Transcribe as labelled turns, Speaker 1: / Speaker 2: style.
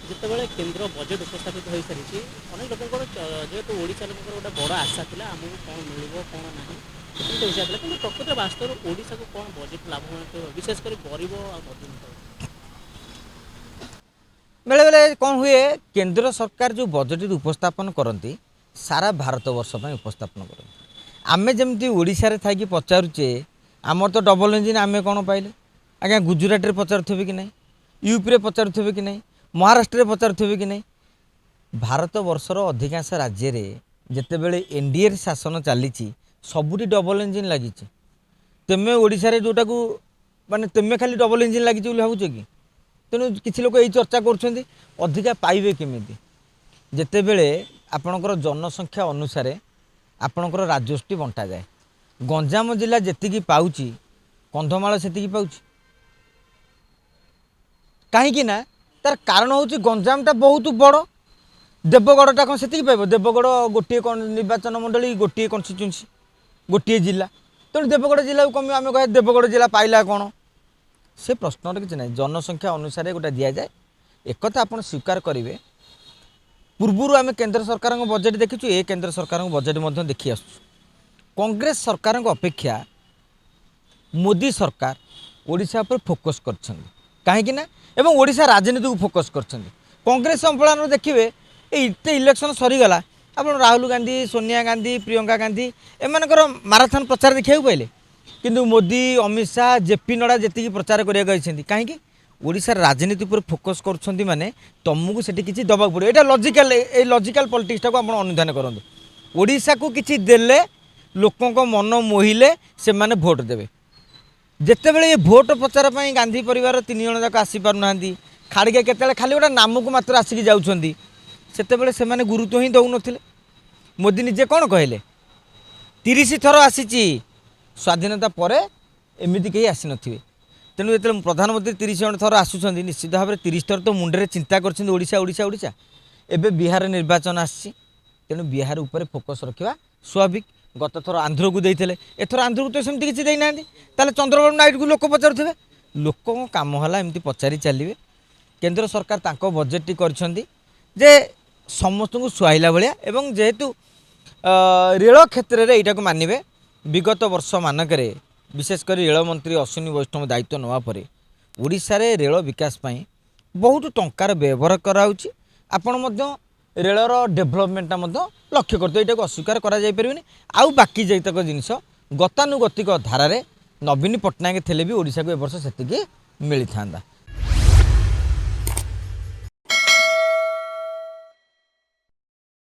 Speaker 1: ଯେତେବେଳେ କେନ୍ଦ୍ର ବଜେଟ୍ ଉପସ୍ଥାପିତ ହୋଇସାରିଛି ଅନେକ ଲୋକଙ୍କର ଯେହେତୁ ଓଡ଼ିଶା ଲୋକଙ୍କର ଗୋଟେ ବଡ଼ ଆଶା ଥିଲା ଆମକୁ କ'ଣ ମିଳିବ କ'ଣ ନାହିଁ ସେମିତି ହିସାବ ଥିଲା କିନ୍ତୁ ପ୍ରକୃତରେ ବାସ୍ତବରେ ଓଡ଼ିଶାକୁ କ'ଣ ବଜେଟ୍ ଲାଭବାନ ହେବ ବିଶେଷ କରି ଗରିବ ଆଉ ମଧ୍ୟବିତ୍ତ
Speaker 2: बेले बेले कौन हुए केंद्र सरकार जो बजेट उपस्थापन करती सारा भारत वर्ष उपस्थापन करती आमे जमती ओडिशा रे थाकी पचारुचे आमर तो डबल इंजिन आमे कौन पाइले आज्ञा गुजरात रे पचारुथिबे कि नहीं यूपी रे पचारुथिबे कि नहीं महाराष्ट्र रे पचारुथिबे कि नहीं भारत वर्षर अधिकांश राज्य रे जेते बेले एनडीए रे शासन चली सबुठी डबल इंजिन लगी तेमे ओडिशा रे जोटा को माने तेमे खाली डबल इंजिन लगी भावुच कि तेणु किसी लोक यही चर्चा करा पाइबे केमिति जेतेबेले आपणकर जनसंख्या अनुसार आपणकर राजस्वटी बंटा जाए गंजाम जिला जेतिकी पाउची कंधमाल सेतिकी पाउची कहीं ना तार कारण हूँ गंजामटा बहुत बड़ देवगढ़टा कौन से पाइब देवगढ़ गोटे निर्वाचन मंडली गोटे कन्स्टिट्यूएंसी गोटे जिला तेणु देवगढ़ जिला कम आम कह देवगढ़ जिला पाइला कौन से प्रश्न किसी ना जनसंख्या अनुसार गोटे दि जाए एक आप स्वीकार करेंगे पूर्वर आम केंद्र सरकार बजेट देखीचु ए केंद्र सरकार बजेट देखी आस कांग्रेस सरकार अपेक्षा मोदी सरकार ओडिशा पर फोकस कर कहीं एवं ओडिशा राजनीति को फोकस कर कांग्रेस संफलन देखिए ये इलेक्शन सरीगला आप राहुल गांधी सोनिया गांधी प्रियंका गांधी एमनकर माराथन प्रचार देखा पाइले किंतु मोदी अमित शाह जेपी नड्डा जी प्रचार करें कहीं ओडिशा राजनीति पर फोकस कर माने तुमको से किसी दबा पड़े ये लॉजिकल ए लॉजिकल पॉलिटिक्स को आप अनुधान करूँ ओडिशा को किसी देले लोकों को मन मोहिले से माने भोट देवे जितेबले ये भोट प्रचार गांधी परिवार 3 जन जाक आसीपारना खाड़िके केतले खाली गोटे नाम को मात्र आसिक जाऊँगी से माने गुरुत्व ही दौन मोदी निजे कौन कहले 30 थर आसी स्वाधीनता पर एमती कहीं आसी नथिबे तेणु जो प्रधानमंत्री 30 जन थर आसुँच निश्चित भाव में 30 थर तो मुंडे चिंता कर ओडिशा ओडिशा ओडिशा एवं बिहार निर्वाचन आसी तेणु बिहार उपर फोकस रखा स्वाभाविक गत थर आंध्र को देते एथर आंध्र को तो सेमती किसी देना ताले चंद्रबाबू नायडू को लोक पचारुथिबे लोकों काम है एमती पचारि चलिए केंद्र सरकार तांको बजेट टी करछंदी जे समस्त को सुहाइला भाया एवं जेहेतु रेल क्षेत्र में यहाँ मानवे विगत वर्ष मानक विशेषकर रेलमंत्री अश्विनी वैष्णव दायित्व नापर ओडिशा रे रेल विकास पाई बहुत टंकार व्यवहार कराउछि आपण रेलर डेभलपमेंटा लक्ष्य करते यहाँ अस्वीकार कर आउ बाकी जैतक जिनस गतानुगतिक धारे नवीन पट्टनायक थे भी ओडिशा को ए वर्ष से मिली था।